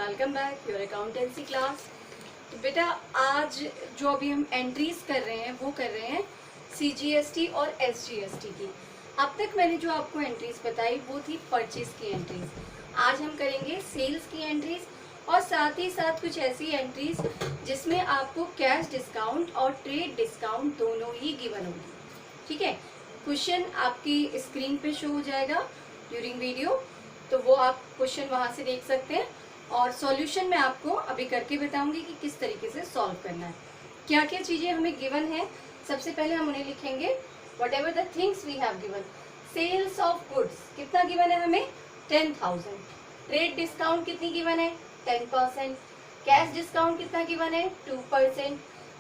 Welcome back your accountancy class. तो बेटा आज जो अभी हम एंट्रीज कर रहे हैं वो कर रहे हैं CGST और SGST की। अब तक मैंने जो आपको एंट्रीज बताई वो थी परचेज की एंट्रीज। आज हम करेंगे सेल्स की एंट्रीज और साथ ही साथ कुछ ऐसी एंट्रीज जिसमें आपको कैश डिस्काउंट और ट्रेड डिस्काउंट दोनों ही गिवन होगी। ठीक है, क्वेश्चन आपकी स्क्रीन पे शो हो जाएगा ड्यूरिंग वीडियो, तो वो आप क्वेश्चन वहां से देख सकते हैं और सॉल्यूशन मैं आपको अभी करके बताऊंगी कि किस तरीके से सॉल्व करना है, क्या क्या चीजें हमें गिवन है। सबसे पहले हम उन्हें लिखेंगे whatever the things we have given. Sales of goods कितना गिवन है हमें 10,000। ट्रेड डिस्काउंट कितनी गिवन है 10%। कैश डिस्काउंट कितना गिवन है 2%।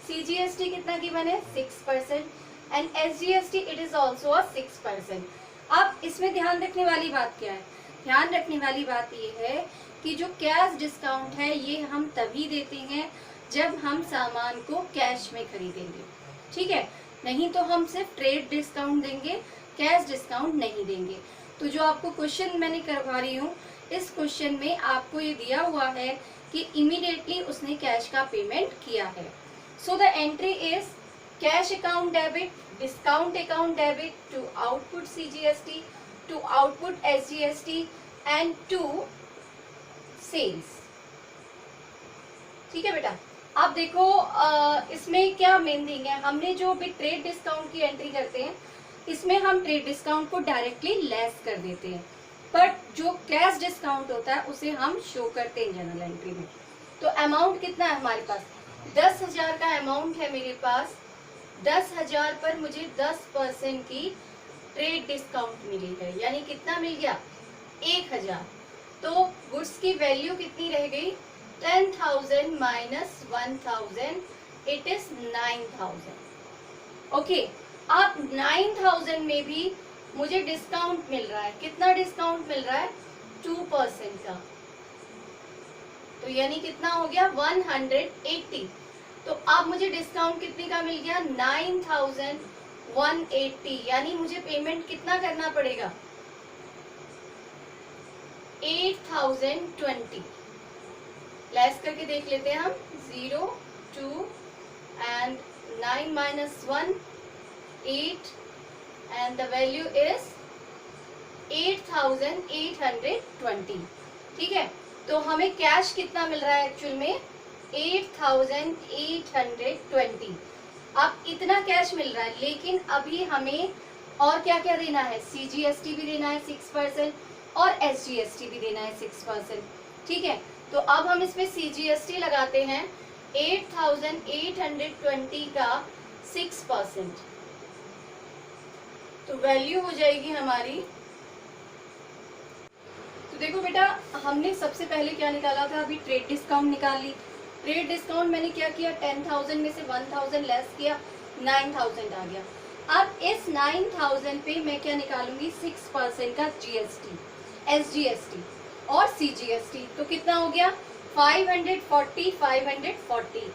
CGST कितना गिवन है 6% and SGST it is also 6%। अब इसमें ध्यान रखने वाली बात क्या है, ध्यान रखने वाली बात ये है कि जो कैश डिस्काउंट है ये हम तभी देते हैं जब हम सामान को कैश में खरीदेंगे। ठीक है, नहीं तो हम सिर्फ ट्रेड डिस्काउंट देंगे, कैश डिस्काउंट नहीं देंगे। तो जो आपको क्वेश्चन मैंने करवा रही हूँ, इस क्वेश्चन में आपको ये दिया हुआ है कि इमीडिएटली उसने कैश का पेमेंट किया है। So the entry is cash account debit, discount account debit to output CGST, to output SGST and to sales। ठीक है बेटा, अब देखो इसमें क्या मेन थिंग है, हमने जो भी ट्रेड डिस्काउंट की एंट्री करते हैं इसमें हम ट्रेड डिस्काउंट को डायरेक्टली लेस कर देते हैं, बट जो कैश डिस्काउंट होता है उसे हम शो करते हैं जनरल एंट्री में। तो अमाउंट कितना है हमारे पास 10,000 का अमाउंट है मेरे पास। 10,000 पर मुझे 10% की ट्रेड डिस्काउंट मिली है, यानी कितना मिल गया 1,000। तो गुड्स की वैल्यू कितनी रह गई 10,000 माइनस 1,000 इट इज 9,000। ओके, अब 9,000 में भी मुझे डिस्काउंट मिल रहा है, कितना डिस्काउंट मिल रहा है 2% का, तो यानी कितना हो गया 180। तो अब मुझे डिस्काउंट कितने का मिल गया 9,180, यानी मुझे पेमेंट कितना करना पड़ेगा 8,020। लेस करके देख लेते हैं हम 0 2 and 9 minus 1 8 and the value is 8,820। ठीक है, तो हमें कैश कितना मिल रहा है एक्चुअल में 8,820। अब इतना कैश मिल रहा है, लेकिन अभी हमें और क्या क्या देना है, CGST भी देना है 6% और SGST भी देना है 6%। ठीक है, तो अब हम इसमें CGST लगाते हैं 8,820 का 6%, तो वैल्यू हो जाएगी हमारी। तो देखो बेटा, हमने सबसे पहले क्या निकाला था, अभी ट्रेड डिस्काउंट निकाल ली। ट्रेड डिस्काउंट मैंने क्या किया 10,000 में से 1,000 लेस किया 9,000 आ गया। अब इस 9,000 पे मैं क्या निकालूंगी 6% का GST, SGST और CGST, तो कितना हो गया 540।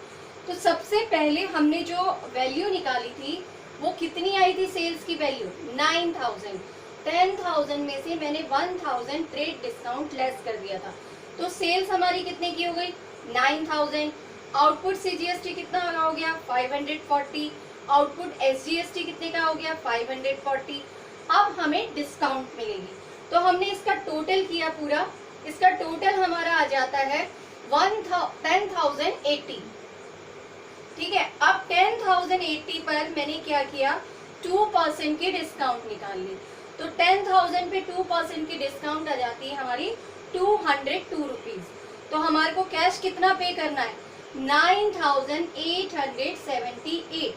तो सबसे पहले हमने जो वैल्यू निकाली थी वो कितनी आई थी, सेल्स की वैल्यू 9,000। 10,000 में से मैंने 1,000 ट्रेड डिस्काउंट लेस कर दिया था, तो सेल्स हमारी कितने की हो गई 9,000। आउटपुट CGST कितना हो गया 540। आउटपुट SGST कितने का हो गया 540। अब हमें डिस्काउंट मिलेगी, तो हमने इसका टोटल किया पूरा, इसका टोटल हमारा आ जाता है 10,080। ठीक है, अब 10,080 पर मैंने क्या किया 2% की डिस्काउंट निकाल ली, तो 10,000 पे 2% की डिस्काउंट आ जाती है हमारी 202 रुपीज। तो हमारे को कैश कितना पे करना है 9,878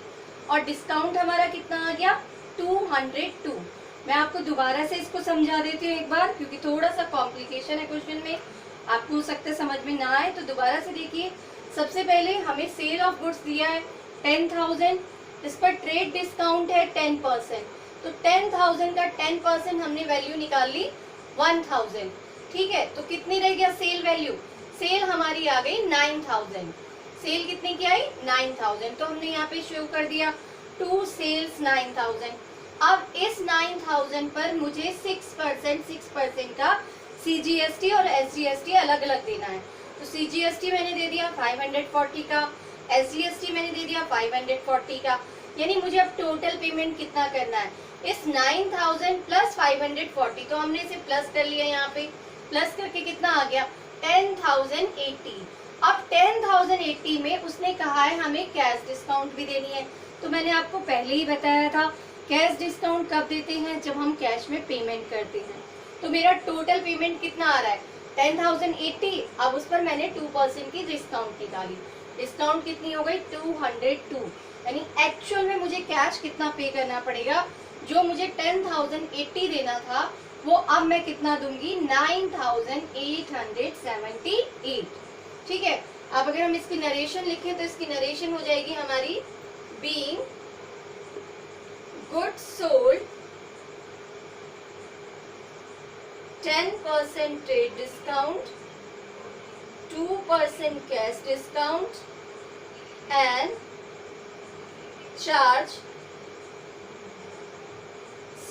और डिस्काउंट हमारा कितना आ गया 202। मैं आपको दोबारा से इसको समझा देती हूँ एक बार, क्योंकि थोड़ा सा कॉम्प्लिकेशन है क्वेश्चन में, आपको हो सकता है समझ में ना आए, तो दोबारा से देखिए। सबसे पहले हमें सेल ऑफ गुड्स दिया है 10,000, इस पर ट्रेड डिस्काउंट है 10%, तो 10,000 का 10% हमने वैल्यू निकाल ली 1,000। ठीक है, तो कितनी रह गया सेल वैल्यू, सेल हमारी आ गई 9,000। सेल कितने की आई 9,000, तो हमने यहाँ पे शो कर दिया 2 सेल्स 9,000। अब इस 9,000 पर मुझे 6% का CGST और SGST अलग अलग देना है, तो CGST मैंने दे दिया 540 का, SGST मैंने दे दिया 540 का, यानी मुझे अब टोटल पेमेंट कितना करना है इस 9000 प्लस 540, तो हमने इसे प्लस कर लिया, यहाँ पे प्लस करके कितना आ गया 10,080। अब 10,080 में उसने कहा है हमें कैश डिस्काउंट भी देनी है, तो मैंने आपको पहले ही बताया था कैश डिस्काउंट कब देते हैं, जब हम कैश में पेमेंट करते हैं। तो मेरा टोटल पेमेंट कितना आ रहा है 10,080, अब उस पर मैंने 2% की डिस्काउंट निकाली, डिस्काउंट कितनी हो गई 202, यानी एक्चुअल में मुझे कैश कितना पे करना पड़ेगा, जो मुझे 10,080 देना था वो अब मैं कितना दूंगी 9,878। ठीक है, अब अगर हम इसकी नरेशन लिखें तो इसकी नरेशन हो जाएगी हमारी being goods sold 10% trade discount, 2% cash discount and charge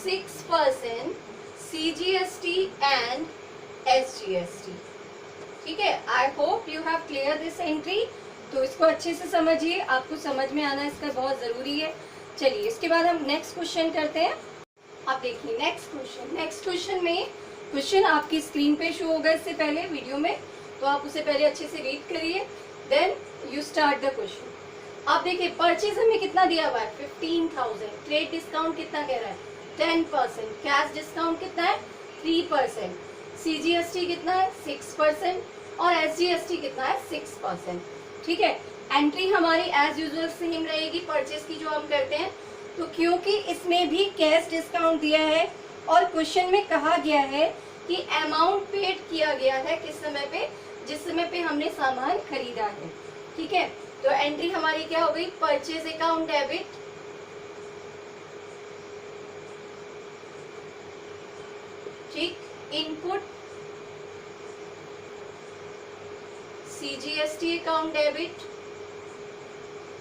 6% CGST and SGST। ठीक है, I hope you have clear this entry. तो इसको अच्छे से समझिए, आपको समझ में आना इसका बहुत जरूरी है। चलिए इसके बाद हम नेक्स्ट क्वेश्चन करते हैं। आप देखिए नेक्स्ट क्वेश्चन में क्वेश्चन आपकी स्क्रीन पे शो होगा इससे पहले वीडियो में, तो आप उसे पहले अच्छे से रीड करिए, then you start the question. आप देखिए परचेज हमें कितना दिया हुआ है 15,000, ट्रेड डिस्काउंट कितना कह रहा है 10%, कैश डिस्काउंट कितना है 3%, CGST कितना है 6% और SGST कितना है 6%। ठीक है, एंट्री हमारी एज यूजुअल सेम रहेगी परचेज की जो हम करते हैं। तो क्योंकि इसमें भी कैश डिस्काउंट दिया है और क्वेश्चन में कहा गया है कि अमाउंट पेड किया गया है किस समय पे, जिस समय पे हमने सामान खरीदा है। ठीक है, तो एंट्री हमारी क्या हो गई परचेज अकाउंट डेबिट, ठीक, इनपुट CGST अकाउंट डेबिट।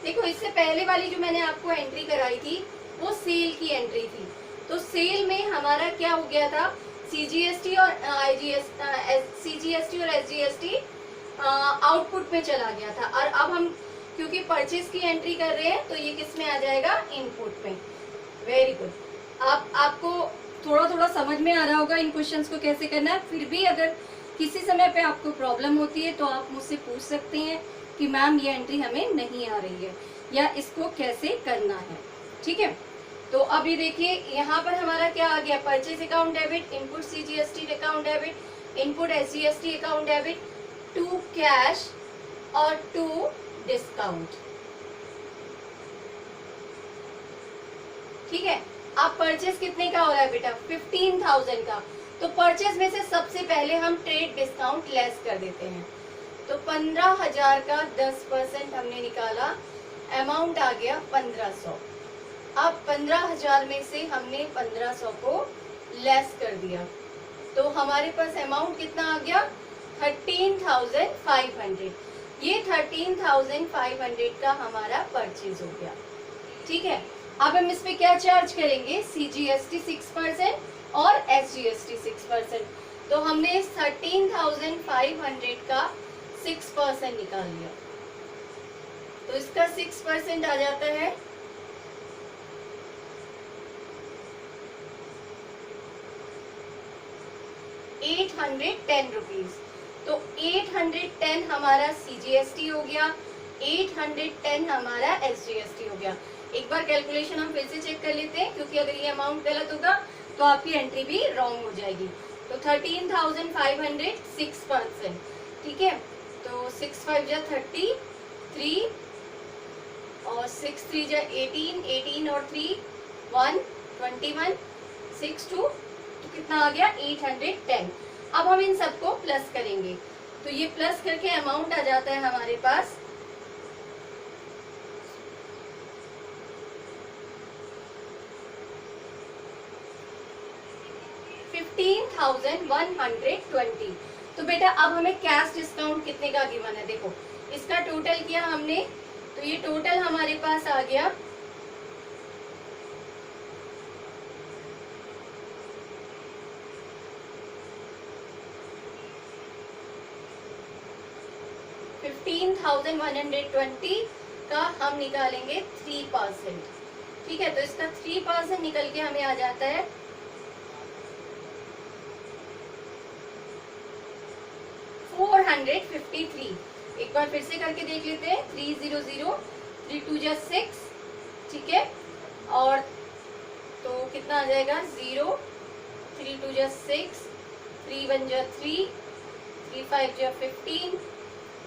देखो इससे पहले वाली जो मैंने आपको एंट्री कराई थी वो सेल की एंट्री थी, तो सेल में हमारा क्या हो गया था CGST और SGST आउटपुट में चला गया था, और अब हम क्योंकि परचेज की एंट्री कर रहे हैं तो ये किस में आ जाएगा इनपुट में। वेरी गुड, आपको थोड़ा थोड़ा समझ में आ रहा होगा इन क्वेश्चंस को कैसे करना है। फिर भी अगर किसी समय पे आपको प्रॉब्लम होती है तो आप मुझसे पूछ सकते हैं कि मैम ये एंट्री हमें नहीं आ रही है या इसको कैसे करना है। ठीक है, तो अब ये देखिए यहाँ पर हमारा क्या आ गया purchase account debit, input CGST account debit, input SGST account debit, to cash और टू डिस्काउंट। ठीक है, आप परचेज कितने का हो रहा है बेटा 15,000 का, तो परचेज में से सबसे पहले हम ट्रेड डिस्काउंट लेस कर देते हैं, तो 15,000 का 10% हमने निकाला, अमाउंट आ गया 1500। अब 15,000 में से हमने 1500 को लेस कर दिया, तो हमारे पास अमाउंट कितना आ गया 13,500। ये 13,500 का हमारा परचेज हो गया। ठीक है, अब हम इस पे क्या चार्ज करेंगे CGST 6% और SGST 6%, तो हमने 13,500 का 6% निकाल लिया, तो इसका 6% आ जाता है 810 रुपीज। तो 810 हमारा CGST हो गया, 810 हमारा SGST हो गया। एक बार कैलकुलेशन हम फिर से चेक कर लेते हैं, क्योंकि अगर ये अमाउंट गलत होगा तो आपकी एंट्री भी रॉन्ग हो जाएगी। तो 13,500 6%। ठीक है, तो 6 5 जा 33 और 6 3 जा 18, 18 और 3 1 21, 6 2, तो कितना आ गया 810। अब हम इन सबको प्लस करेंगे, तो ये प्लस करके अमाउंट आ जाता है हमारे पास 15,120। तो बेटा अब हमें कैश डिस्काउंट कितने का गिवन है, देखो इसका टोटल किया हमने, तो ये टोटल हमारे पास आ गया 15,120 15,120 का हम निकालेंगे 3%। ठीक है, तो इसका 3% निकल के हमें आ जाता है 453। एक बार फिर से करके देख लेते हैं। 300, 3 2 जा 6, ठीक है, और तो कितना आ जाएगा 0, 3 2 जा 6, 3 1 जा 3, 3 5 जा 15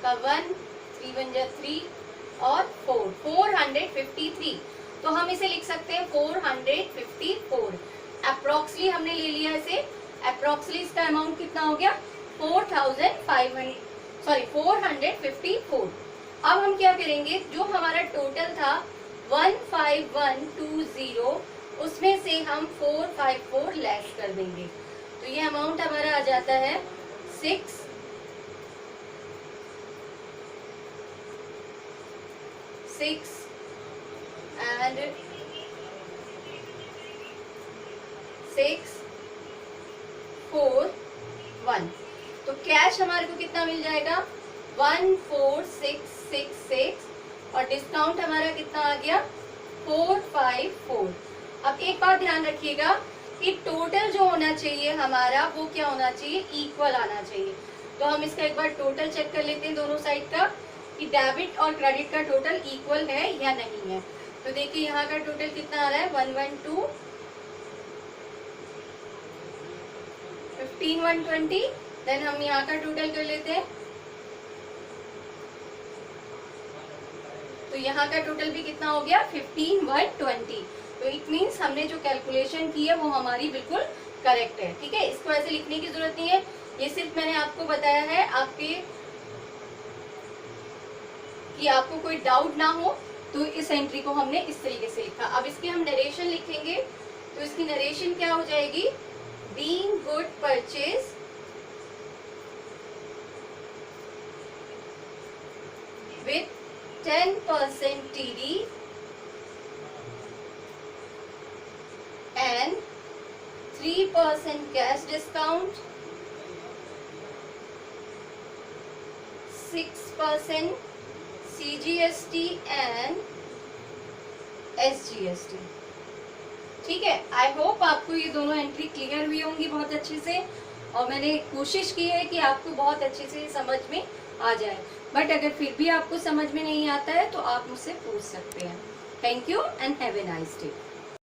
का 1, 3 1 जा 3 और 4, 453। तो हम इसे लिख सकते हैं 454। अप्रोक्सली हमने ले लिया इसे, अप्रोक्सली इसका अमाउंट कितना हो गया 454। अब हम क्या करेंगे, जो हमारा टोटल था 15120, उसमें से हम 454 लेस कर देंगे। तो ये अमाउंट हमारा आ जाता है 6 and 6 4 1। तो कैश हमारे को कितना मिल जाएगा 14666 और डिस्काउंट हमारा कितना आ गया 454। अब एक बात ध्यान रखिएगा कि टोटल जो होना चाहिए हमारा वो क्या होना चाहिए, इक्वल आना चाहिए। तो हम इसका एक बार टोटल चेक कर लेते हैं दोनों साइड का कि डेबिट और क्रेडिट का टोटल इक्वल है या नहीं है। तो देखिए यहाँ का टोटल कितना आ रहा है 112, 15,120। देन हम यहाँ का टोटल कर लेते हैं, तो यहाँ का टोटल भी कितना हो गया 15,120। तो इट मीन्स हमने जो कैलकुलेशन की है वो हमारी बिल्कुल करेक्ट है। ठीक है, इसको ऐसे लिखने की जरूरत नहीं है, ये सिर्फ मैंने आपको बताया है आपके कि आपको कोई डाउट ना हो। तो इस एंट्री को हमने इस तरीके से लिखा। अब इसकी हम नरेशन लिखेंगे, तो इसकी नरेशन क्या हो जाएगी, being good purchase with 10% TD and 3% cash discount, 6% CGST and SGST। ठीक है, आई होप आपको ये दोनों एंट्री क्लियर हुई होंगी बहुत अच्छे से, और मैंने कोशिश की है कि आपको बहुत अच्छे से समझ में आ जाए। बट अगर फिर भी आपको समझ में नहीं आता है तो आप मुझसे पूछ सकते हैं। Thank you and have a nice day.